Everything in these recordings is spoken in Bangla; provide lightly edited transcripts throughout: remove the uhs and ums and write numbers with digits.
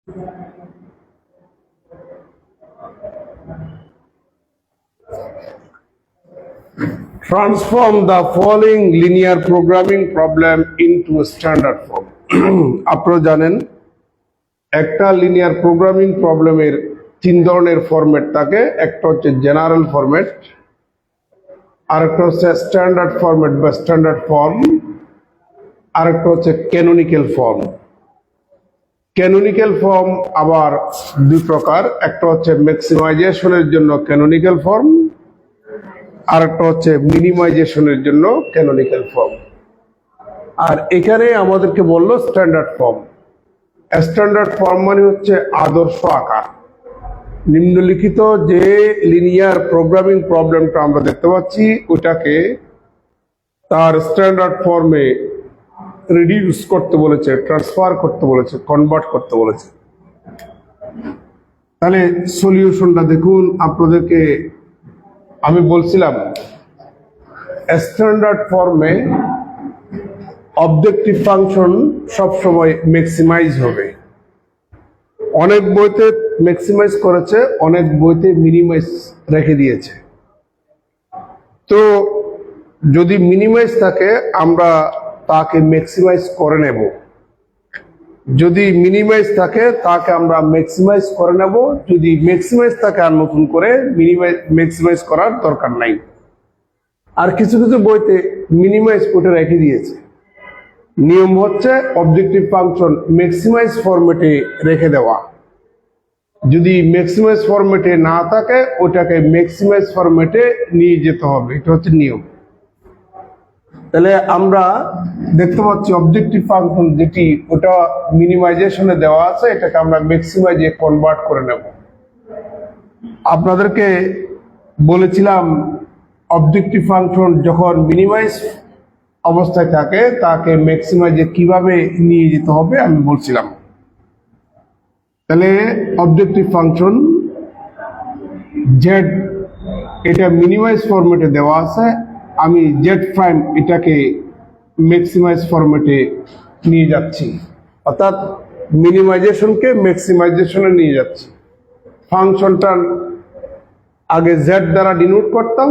Transform the following linear programming problem into standard form. আপনারা জানেন একটা লিনিয়ার প্রোগ্রামিং প্রবলেমের তিন ধরনের ফরম্যাট থাকে। একটা হচ্ছে জেনারেল ফরম্যাট, আরেকটা হচ্ছে স্ট্যান্ডার্ড ফরম্যাট বা স্ট্যান্ডার্ড ফর্ম, আরেকটা হচ্ছে ক্যানোনিক্যাল ফর্ম। ক্যানোনিক্যাল ফর্ম আবার দুই প্রকার, একটা হচ্ছে ম্যাক্সিমাইজেশনের জন্য ক্যানোনিক্যাল ফর্ম, আরেকটা হচ্ছে মিনিমাইজেশনের জন্য ক্যানোনিক্যাল ফর্ম। আর এখানে আমাদেরকে বললো স্ট্যান্ডার্ড ফর্ম। স্ট্যান্ডার্ড ফর্ম মানে হচ্ছে আদর্শ আকার। নিম্নলিখিত যে লিনিয়ার প্রোগ্রামিং প্রবলেমটা আমরা দেখতে পাচ্ছি ওটাকে তার স্ট্যান্ডার্ড ফর্মে রিডিউস করতে বলেছে, ট্রান্সফার করতে বলেছে, কনভার্ট করতে বলেছে। তাহলে সলিউশনটা দেখুন। আপনাদেরকে আমি বলছিলাম স্ট্যান্ডার্ড ফর্মে অবজেক্টিভ ফাংশন সবসময় ম্যাক্সিমাইজ হবে। অনেক বইতে ম্যাক্সিমাইজ করেছে, অনেক বইতে মিনিমাইজ রেখে দিয়েছে। তো যদি মিনিমাইজ থাকে আমরা তাকে ম্যাক্সিমাইজ করে নেব, যদি মিনিমাইজ থাকে তাকে আমরা ম্যাক্সিমাইজ করে নেব, যদি ম্যাক্সিমাইজ থাকে আর নতুন করে ম্যাক্সিমাইজ করার দরকার নাই। আর কিছু কিছু বইতে মিনিমাইজ করে রেখে দিয়েছে। নিয়ম হচ্ছে অবজেক্টিভ ফাংশন ম্যাক্সিমাইজ ফরম্যাটে রেখে দেওয়া। যদি ম্যাক্সিমাইজ ফরম্যাটে না থাকে ওটাকে ম্যাক্সিমাইজ ফরম্যাটে নিয়ে যেতে হবে, এটা হচ্ছে নিয়ম। তাহলে আমরা দেখতে পাচ্ছি অবজেক্টিভ ফাংশন যেটি ওটা মিনিমাইজেশনে দেওয়া আছে, এটাকে আমরা ম্যাক্সিমাইজে কনভার্ট করে নেব। আপনাদেরকে বলেছিলাম অবজেক্টিভ ফাংশন যখন মিনিমাইজ অবস্থায় থাকে তাকে ম্যাক্সিমাইজে কিভাবে নিয়ে যেতে হবে আমি বলছিলাম। তাহলে অবজেক্টিভ ফাংশন জেড এটা মিনিমাইজ ফরম্যাটে দেওয়া আছে, আমি জেড প্রাইম এটাকে ম্যাক্সিমাইজ ফরম্যাটে নিয়ে যাচ্ছি, অর্থাৎ মিনিমাইজেশনকে ম্যাক্সিমাইজেশনে নিয়ে যাচ্ছি। ফাংশনটা আগে জেড দ্বারা ডিনোট করতাম,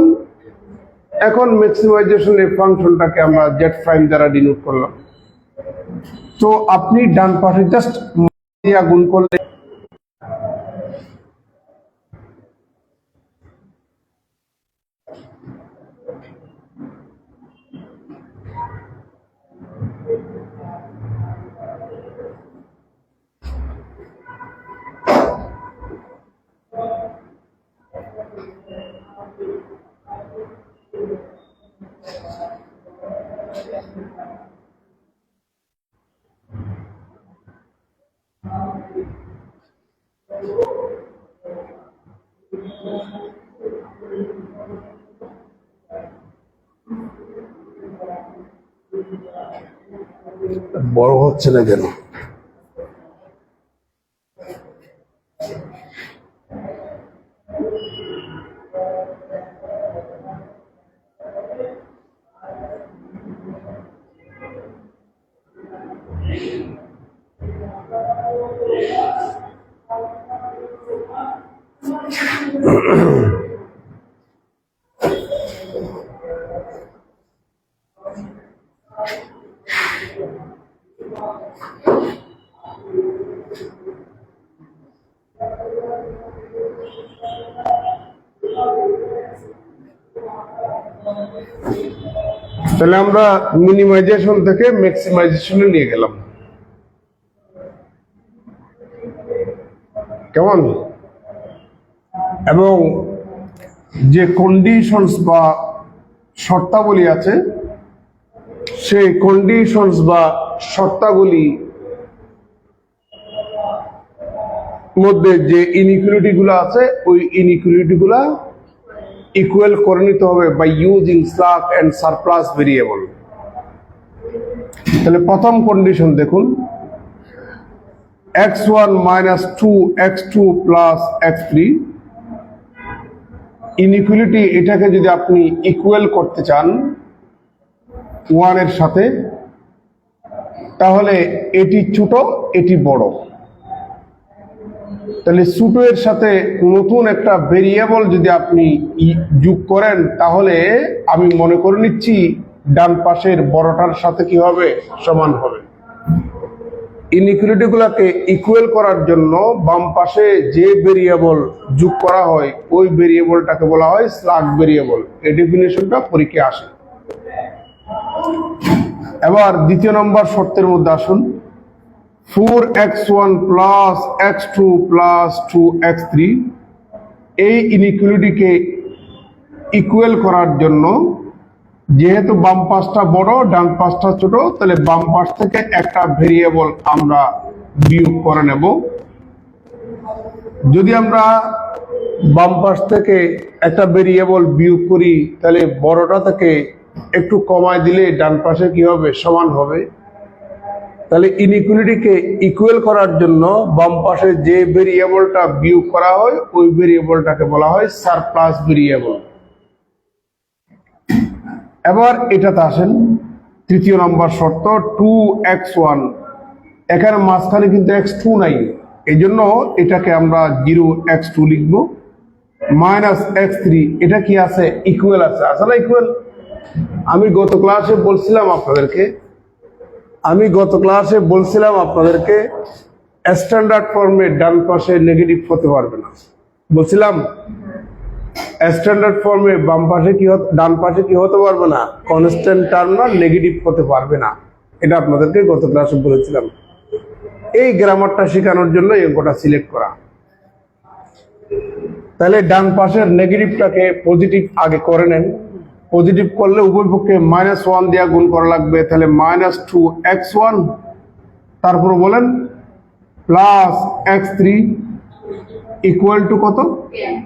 এখন ম্যাক্সিমাইজেশনের ফাংশনটাকে আমরা জেড প্রাইম দ্বারা ডিনোট করলাম। তো আপনি ডান পাশে জাস্ট গুণ করলে বড় হচ্ছে না কেন? তাহলে আমরা মিনিমাইজেশন থেকে ম্যাক্সিমাইজেশনে নিয়ে গেলাম, কেমন? এবং যে কন্ডিশনস বা শর্তাবলী আছে সেই কন্ডিশনস বা শর্তাবলী মধ্যে যে ইনইকুয়ালিটি গুলো আছে ওই ইনইকুয়ালিটি গুলা ইকুয়াল করে নিতে হবে by using slack and surplus variable. তাহলে প্রথম কন্ডিশন দেখুন, x1 minus 2x2 plus x3 inequality, এটাকে যদি আপনি ইকুয়াল করতে চান 1 এর সাথে তাহলে এটি ছোট এটি বড়, তাহলে ছোট এর সাথে নতুন একটা ভেরিয়েবল যদি আপনি যোগ করেন তাহলে আমি মনে করে নিচ্ছি ডান পাশের বড়টার সাথে কি হবে, সমান হবে। ইনইকুয়ালিটি গুলাকে ইকুয়াল করার জন্য বাম পাশে যে ভেরিয়েবল যোগ করা হয় ওই ভেরিয়েবলটাকে বলা হয় স্ল্যাগ ভেরিয়েবল। এই ডেফিনিশনটা পরীক্ষায় আসে। এবার দ্বিতীয় নম্বর শর্তের মধ্যে আসুন। 4x1 plus x2 plus 2x3 এই ইনইকুয়ালিটিকে ইকুয়াল করার জন্য যেহেতু বাম পাশটা বড় ডান পাশটা ছোট, তাহলে বাম পাশ থেকে একটা ভেরিয়েবল আমরা বিয়োগ করে নেব। যদি আমরা বাম পাশ থেকে একটা ভেরিয়েবল বিয়োগ করি তাহলে বড়টা থেকে একটু কমায় দিলে ডান পাশে কি হবে, সমান হবে। তাহলে ইনইকুয়ালিটিকে ইকুয়াল করার জন্য বাম পাশে যে ভেরিয়েবলটা বিয়োগ করা হয় ওই ভেরিয়েবলটাকে বলা হয় সারপ্লাস ভেরিয়েবল। এবার এটাতে আসেন তৃতীয় নম্বর শর্ত, 2x1, এখানে মাঝখানে কিন্তু x2 নাই, এই জন্য এটাকে আমরা 0x2 লিখবো। মাইনাস x3, এটা কি আছে, ইকুয়াল আছে, আছে না ইকুয়াল? আমি গত ক্লাসে বলছিলাম আপনাদেরকে স্ট্যান্ডার্ড ফর্মে ডান পাশে নেগেটিভ হতে পারবে না, বলছিলাম। স্ট্যান্ডার্ড ফর্মে বাম পাশে ডান পাশে কি হতে পারবে না, কনস্ট্যান্ট টার্ম না, নেগেটিভ হতে পারবে না। এটা আপনাদেরকে গত ক্লাসে বলেছিলাম। এই গ্রামারটা শেখানোর জন্য এই অঙ্কটা সিলেক্ট করা। তাহলে ডান পাশের নেগেটিভটাকে পজিটিভ আগে করে নেন। পজিটিভ করলে উভয় পক্ষে -1 দিয়ে গুণ করা লাগবে, তাহলে -2x1, তারপর বলেন প্লাস x3 ইকুয়াল টু কত,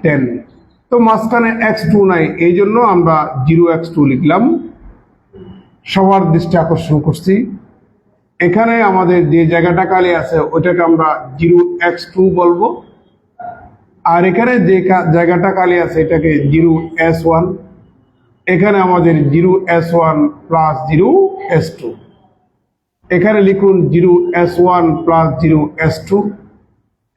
10। তো মাঝখানে x2 নাই, এই জন্য আমরা 0x2 লিখলাম। সবার দৃষ্টি আকর্ষণ করছি, এখানে আমাদের যে জায়গাটা খালি আছে ওইটাকে আমরা 0x2 বলবো, আর এখানে যে জায়গাটা খালি আছে এটাকে 0s1। এখানে আমাদের 0s1 প্লাস 0s2, এখানে লিখুন 0s1 প্লাস 0s2।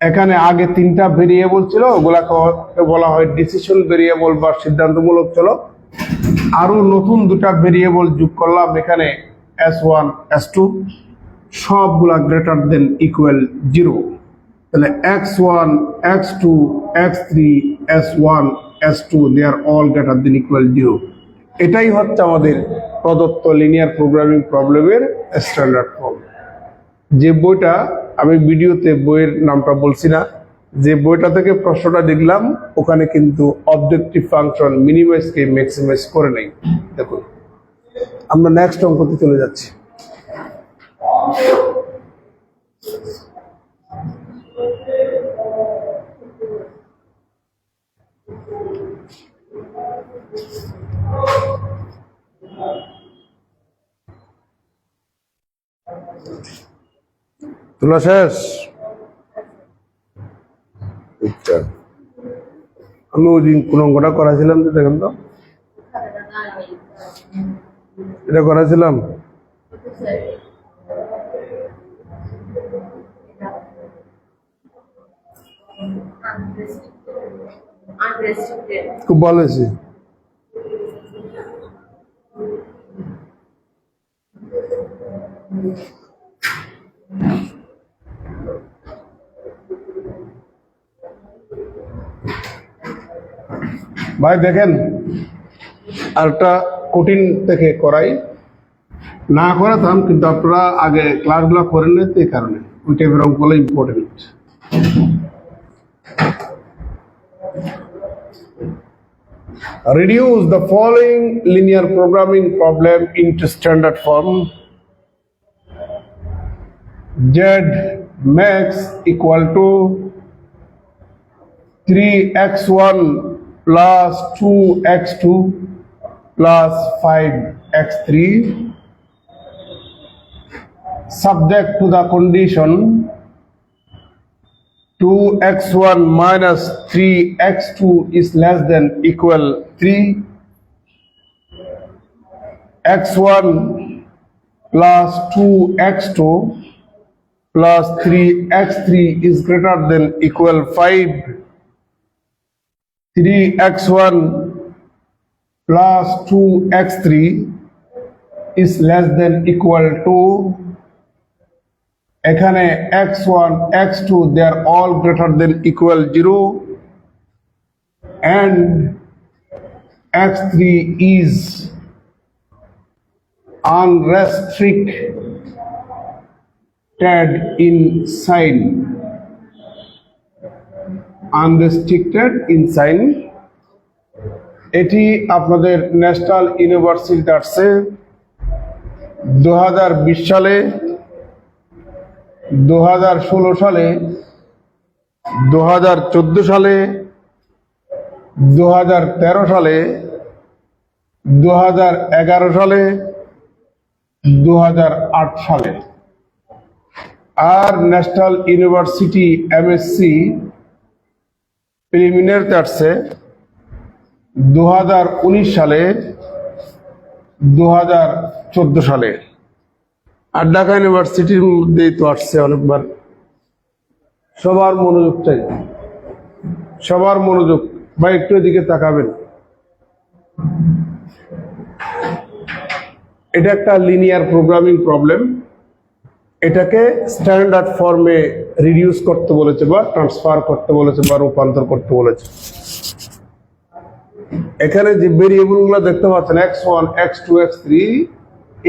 এখানে আগে তিনটা ভেরিয়েবল ছিল, ওগুলাকে বলা হয় ডিসিশন ভেরিয়েবল বা সিদ্ধান্তমূলক চলক। আরো নতুন দুটা ভেরিয়েবল যোগ করলাম, এখানে s1 s2, সবগুলা গ্রেটার দেন ইকুয়াল 0। তাহলে x1 x2 x3 s1 s2 দে আর অল গ্রেটার দেন ইকুয়াল 0। এটাই হচ্ছে আমাদের প্রদত্ত লিনিয়ার প্রোগ্রামিং প্রবলেমের স্ট্যান্ডার্ড ফর্ম। যে বইটা আমি ভিডিওতে বইয়ের নামটা বলছি না, যে বইটা থেকে প্রশ্নটা দেখলাম ওখানে কিন্তু অবজেক্টিভ ফাংশন মিনিমাইজকে ম্যাক্সিমাইজ করে নেই। দেখুন, আমরা নেক্সট অঙ্কতে চলে যাচ্ছি। তোলা শেষ? আমি ওই দিন কোন অঙ্কটা করাছিলাম, তো দেখেন তো, এটা করাছিলাম। খুব ভালো হয়েছে। ভাই দেখেন, আরেকটা কঠিন থেকে করাই, না করাতাম কিন্তু আপনারা আগে ক্লাসগুলো করেন না, এই কারণে ওই টাইপের অঙ্কগুলো important. Reduce the following linear programming problem into standard form. Z max equal to 3x1 plus 2x2 plus 5x3 subject to the condition 2x1 minus 3x2 is less than equal 3, x1 plus 2x2 plus 3x3 is greater than equal 5. 3x1 plus 2x3 is less than equal to, এখানে x1 x2 they are all greater than equal 0 and x3 is unrestricted in sign. Unrestricted in sign এটি আপনাদের ন্যাশনাল ইউনিভার্সিটি আসছে 2020 সালে, 2016 সালে, 2014 সালে, 2013 সালে, 2011 সালে, 2008 সালে। আর ন্যাশনাল ইউনিভার্সিটি এমএসসি প্রিলিমিনারিতে আসছে 2019 সালে, 2014 সালে। আর ঢাকা ইউনিভার্সিটির মধ্যেই তো আসছে অনেকবার। সবার মনোযোগ চাই, সবার মনোযোগ। বা একটু এদিকে তাকাবেন। এটা একটা লিনিয়ার প্রোগ্রামিং প্রবলেম। এটাকে স্ট্যান্ডার্ড ফর্মে রিডিউস করতে বলেছে বা ট্রান্সফার করতে বলেছে বা রূপান্তর করতে বলেছে। এখানে যে ভেরিয়েবলগুলো দেখতে পাচ্ছেন x1 x2 x3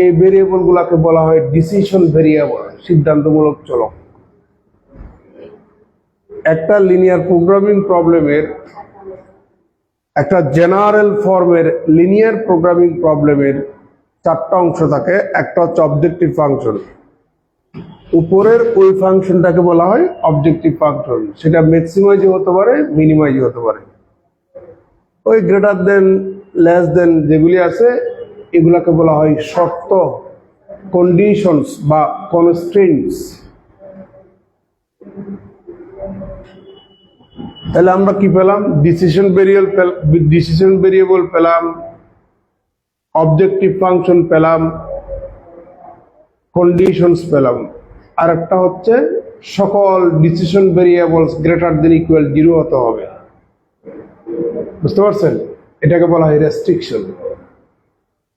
এই ভেরিয়েবলগুলোকে বলা হয় ডিসিশন ভেরিয়েবল, সিদ্ধান্তমূলক চলক। একটা লিনিয়ার প্রোগ্রামিং প্রবলেমের একটা জেনারেল ফর্মের লিনিয়ার প্রোগ্রামিং প্রবলেমের 4টা অংশ থাকে। একটা হচ্ছে অবজেক্টিভ ফাংশন, উপরের ওই ফাংশনটাকে বলা হয় অবজেক্টিভ ফাংশন। সেটা ম্যাক্সিমাইজও হতে পারে, মিনিমাইজও হতে পারে। ওই গ্রেটার দেন, লেস দেন যেগুলি আছে এগুলাকে বলা হয় শর্ত, কন্ডিশনস বা কনস্ট্রেন্টস। তাহলে আমরা কি পেলাম? ডিসিশন ভেরিয়েবল পেলাম, অবজেক্টিভ ফাংশন পেলাম, কন্ডিশনস পেলাম। আর একটা হচ্ছে সকল decision variables greater than equal 0 হতে হবে। বুঝতে পারছেন? এটাকে বলা হয় রেস্ট্রিকশন।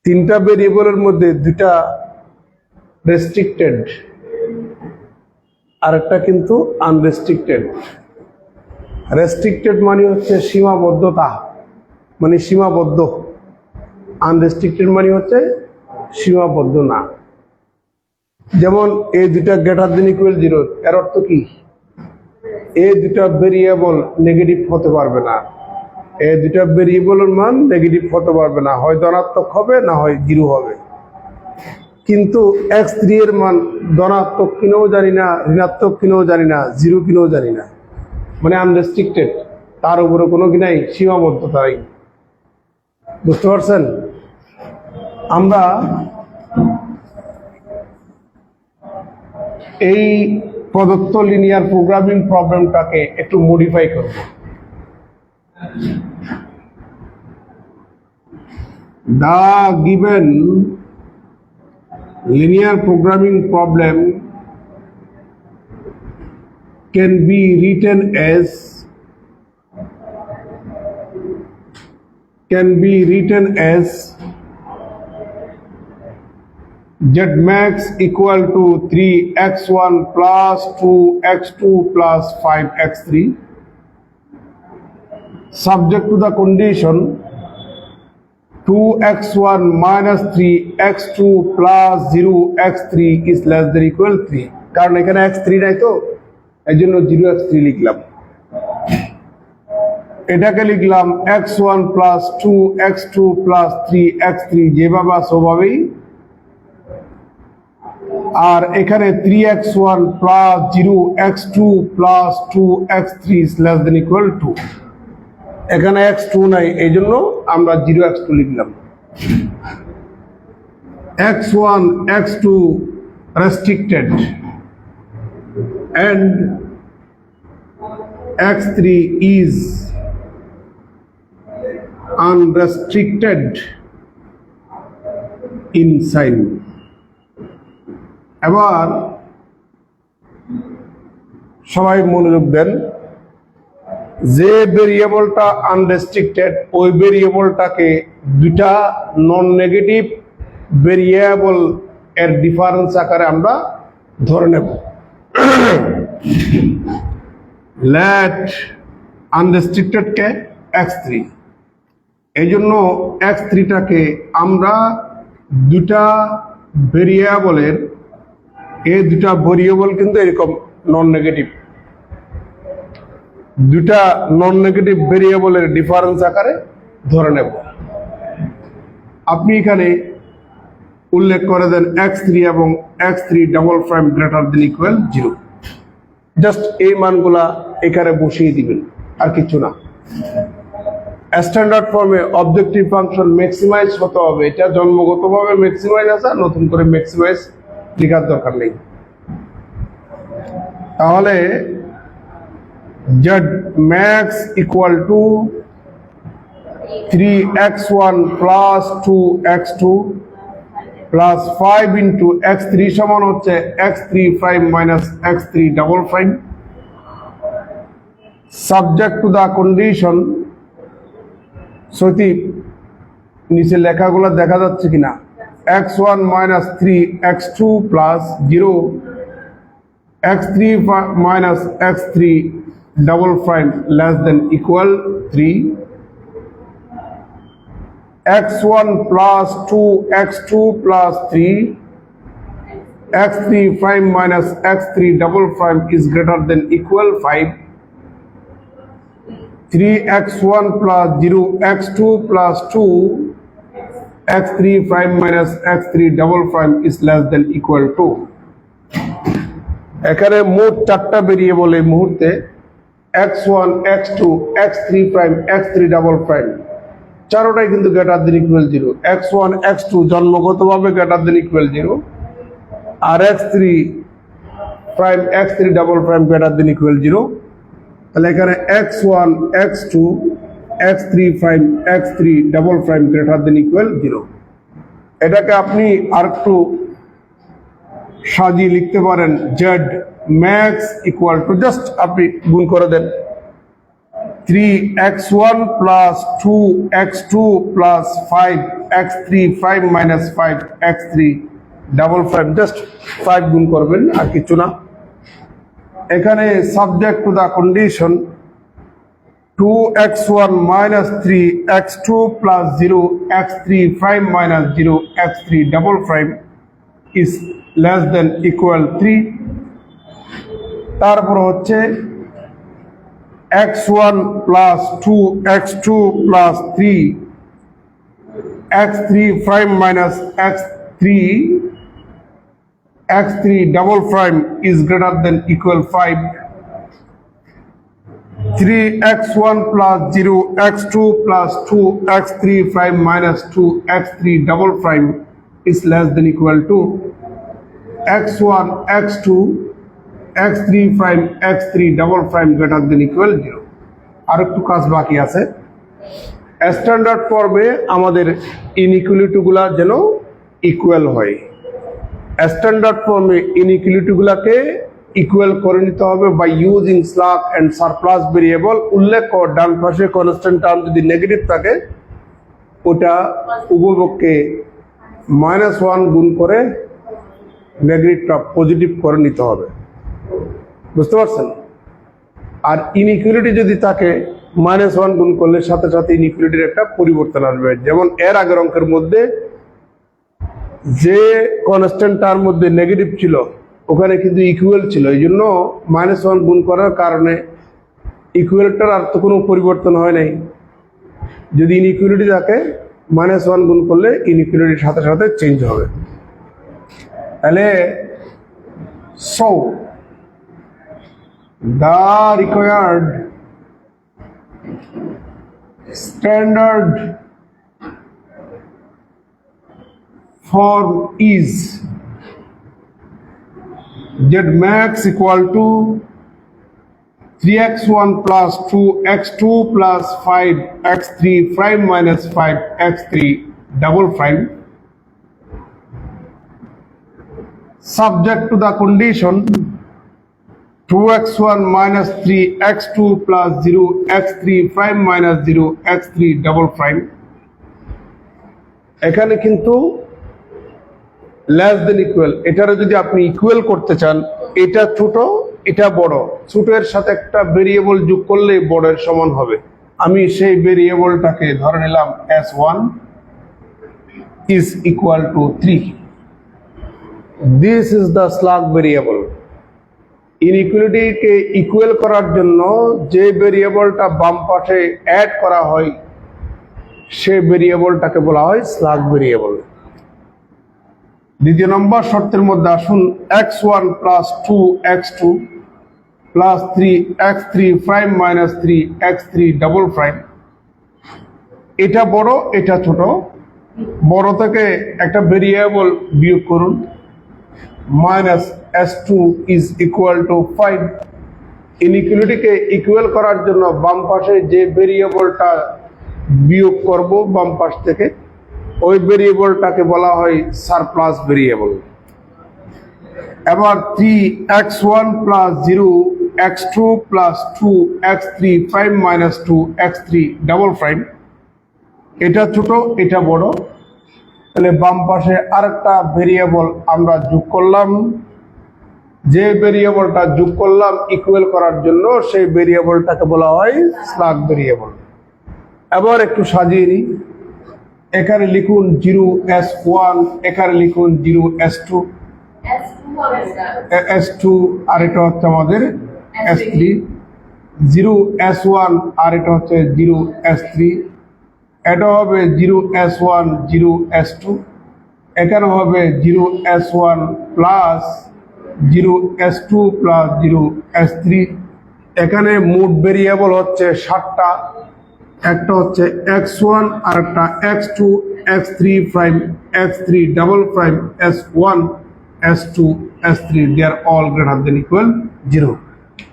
3টা ভেরিয়েবলের মধ্যে 2টা রেস্ট্রিক্টেড, আর একটা কিন্তু আনরেস্ট্রিক্টেড। রেস্ট্রিক্টেড মানে হচ্ছে সীমাবদ্ধতা, মানে সীমাবদ্ধ। আনরেস্ট্রিক্টেড মানে হচ্ছে সীমাবদ্ধ না। যেমন এই 2টা গ্রেটার দেন ইকুয়াল 0, এর অর্থ কি? এই 2টা ভেরিয়েবল নেগেটিভ হতে পারবে না। এই 2টা ভেরিয়েবলের মান নেগেটিভ হতে পারবে না, হয় ধনাত্মক হবে না হয় 0 হবে। কিন্তু x3 এর মান ধনাত্মক কিনেও জানি না, ঋণাত্মক কিনেও জানি না, 0 কিনেও জানি না, মানে আনরেস্ট্রিক্টেড। তার উপরে কোনো কি নাই, সীমাবদ্ধতা নাই। বুঝতে পারছেন? আমরা এই প্রদত্ত লিনিয়ার প্রোগ্রামিং প্রবলেমটাকে একটু মডিফাই করব। The given linear programming problem can be written as z max equal to 3x1 plus 2x2 plus 5x3 subject to the condition 2x1 minus 3x2 plus 0x3 is less than equal 3। কারণ এখানে x3 নাই তো, এই জন্য 0x3 লিখলাম। এটাকে লিখলাম x1 plus 2x2 plus 3x3, যেভাবে আছে ওভাবেই। আর এখানে 3x1 plus 0x2 plus 2x3 is less than equal 2। এখানে x2 নাই, এই জন্য আমরা 0x2 লিখলাম। x1 x2 restricted and x3 is unrestricted in sign। এবার সবাই মনোযোগ দেন। যে ভেরিয়েবলটা আনরেস্ট্রিক্টেড ওই ভেরিয়েবলটাকে দুইটা নন নেগেটিভ ভেরিয়েবল এর ডিফারেন্স আকারে আমরা ধরে নেব। লেট আনরেস্ট্রিক্টেড কে x3, এই জন্য x3টাকে আমরা দুটা ভেরিয়েবলের, এই দুটা ভেরিয়েবল কিন্তু এরকম নন নেগেটিভ, দুটা নন নেগেটিভ ভেরিয়েবলের ডিফারেন্স আকারে ধরে নেব। আপনি এখানে উল্লেখ করে দেন x3 এবং x3 double prime greater than equal 0। Just এই মানগুলা এখানে বসিয়ে দিবেন, আর কিছু না। স্ট্যান্ডার্ড ফর্মে অবজেক্টিভ ফাংশন ম্যাক্সিমাইজ হতে হবে, এটা জন্মগতভাবে ম্যাক্সিমাইজ আছে, নতুন করে ম্যাক্সিমাইজ লেখার দরকার নেই। তাহলে z max equal to 3x1 plus 2x2 plus 5 into x3 সমান হচ্ছে x3 prime minus x3 double prime, subject to the condition। সত্যি নিচে লেখাগুলো দেখা যাচ্ছে কিনা? x1 minus 3x2 plus 0, x3 minus x3 double prime less than equal 3, x1 plus 2x2 plus 3, x3 prime minus x3 double prime is greater than equal 5, 3x1 plus 0x2 plus 2, x3 prime minus x3 double prime is less than equal 2। এখানে মোট চারটা ভেরিয়েবল এই মুহূর্তে x1 x2 x3 prime x3 double prime চারোটাই কিন্তু greater than equal 0। x1 x2 জন্মগতভাবে গ্রেটার দেন ইকুয়াল 0, আর x3 prime x3 double prime greater than equal 0। তাহলে এখানে x1 x2 x3 prime x3 double prime greater than equal 0। এটাকে আপনি আরেকটু সাজিয়ে লিখতে পারেন z max equal to, just আপনি গুণ করে দেন 3x1 plus 2x2 plus 5x3 prime minus 5x3 double prime, just 5 গুণ করবেন, আর কিছু না। এখানে subject to the condition 2x1 minus 3x2 plus 0 x3 prime minus 0 x3 double prime is less than equal 3। তারপর হচ্ছে x1 plus 2x2 plus 3 x3 prime minus x3 double prime is greater than equal 5, 3x1 plus 0x2 plus 2x3 prime minus 2x3 double prime is less than equal to x1 x2 x3 prime x3 double prime greater than equal 0। আর একটু কাজ বাকি আছে। স্ট্যান্ডার্ড ফর্মে আমাদের ইনইকুয়ালিটিগুলা যেন ইকুয়াল হয়, স্ট্যান্ডার্ড ফর্মে ইনইকুয়ালিটিগুলাকে ইকুয়াল করে নিতে হবে by using slack and surplus variable. উল্লেখ কর ডান পাশে কনস্ট্যান্ট টার্ম যদি নেগেটিভ থাকে ওটা উভয়পক্ষে -1 গুণ করে নেগেটিভটা পজিটিভ করে নিতে হবে, বুঝতে পারছেন? আর ইনইকুয়ালিটি যদি থাকে -1 গুণ করলে সাথে সাথে ইনইকুয়ালিটির একটা পরিবর্তন আসবে। যেমন এর আগের অঙ্কের মধ্যে যে কনস্ট্যান্ট টার্ম মধ্যে নেগেটিভ ছিল ওখানে কিন্তু ইকুয়াল ছিল, এই জন্য -1 গুণ করার কারণে ইকুয়ালটার আর তো কোনো পরিবর্তন হয় নাই। যদি ইনইকুয়ালিটি থাকে -1 গুণ করলে ইনইকুয়ালিটির সাথে সাথে চেঞ্জ হবে। তাহলে so the required standard form is z max equal to 3x1 plus 2x2 plus 5x3 prime minus 5x3 double prime, subject to the condition 2x1 minus 3x2 plus 0 x3 prime minus 0 x3 double prime এখানে কিন্তু লেস দেন ইকুয়াল, এটারে যদি আপনি ইকুয়াল করতে চান, এটা ছোট এটা বড়, ছোটের সাথে একটা ভেরিয়েবল যোগ করলে বড়ের সমান হবে। আমি সেই ভেরিয়েবলটাকে ধরে নিলাম s1 is equal to 3. This is the slug variable. ইনইকুয়ালিটিকে ইকুয়াল করার জন্য যে ভেরিয়েবলটা বাম পাশে অ্যাড করা হয় সেই ভেরিয়েবলটাকে বলা হয় স্লাগ ভেরিয়েবল। দ্বিতীয় নম্বর শর্তের মধ্যে আসুন, x1 plus 2x2 plus 3x3 prime minus 3x3 double prime, এটা বড় এটা ছোট, বড় থেকে একটা ভেরিয়েবল বিয়োগ করুন, minus s2 is equal to 5। ইনইকুয়ালিটিকে ইকুয়াল করার জন্য বাম পাশে যে ভেরিয়েবলটা বিয়োগ করব বাম পাশ থেকে, ওই ভেরিয়েবলটাকে বলা হয় সারপ্লাস ভেরিয়েবল। এবার 3x1 plus 0 x2 plus 2 x3 prime minus 2 x3 double prime, এটা ছোট এটা বড়, তাহলে বাম পাশে আরেকটা ভেরিয়েবল আমরা যোগ করলাম, যে ভেরিয়েবলটা যোগ করলাম ইকুয়াল করার জন্য সেই ভেরিয়েবলটাকে বলা হয় স্লাগ ভেরিয়েবল। এবার একটু সাজিয়ে নিই, এখানে লিখুন 0s1, এখানে লিখুন 0s2, s2 আর এটা হচ্ছে আমাদের s3, 0s1 আর এটা হচ্ছে 0s3, এটা হবে 0s1 0s2, এখানে হবে 0s1 plus 0s2 plus 0s3। এখানে মোট ভেরিয়েবল হচ্ছে 7টা, একটা হচ্ছে x1 আর একটা x2 x3 prime x3 double prime s1 s2 s3, দে আর অল গ্রেটার দেন ইকুয়াল 0।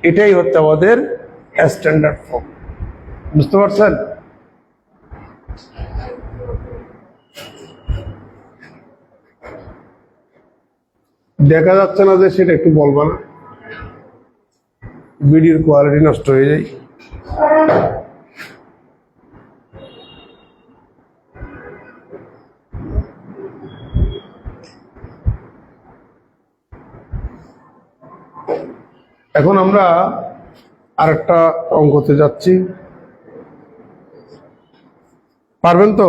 এটাই হচ্ছে আমাদের স্ট্যান্ডার্ড ফর্ম। বুঝতে পারছেন? দেখা যাচ্ছে না যে সেটা একটু বলবা না, ভিডিওর কোয়ালিটি নষ্ট হয়ে যায়। এখন আমরা আরেকটা অঙ্কতে যাচ্ছি, পারবেন তো?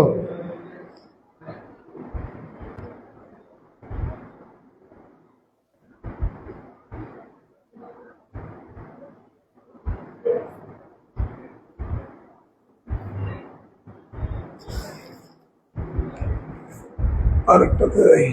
আরেকটাতে যাই।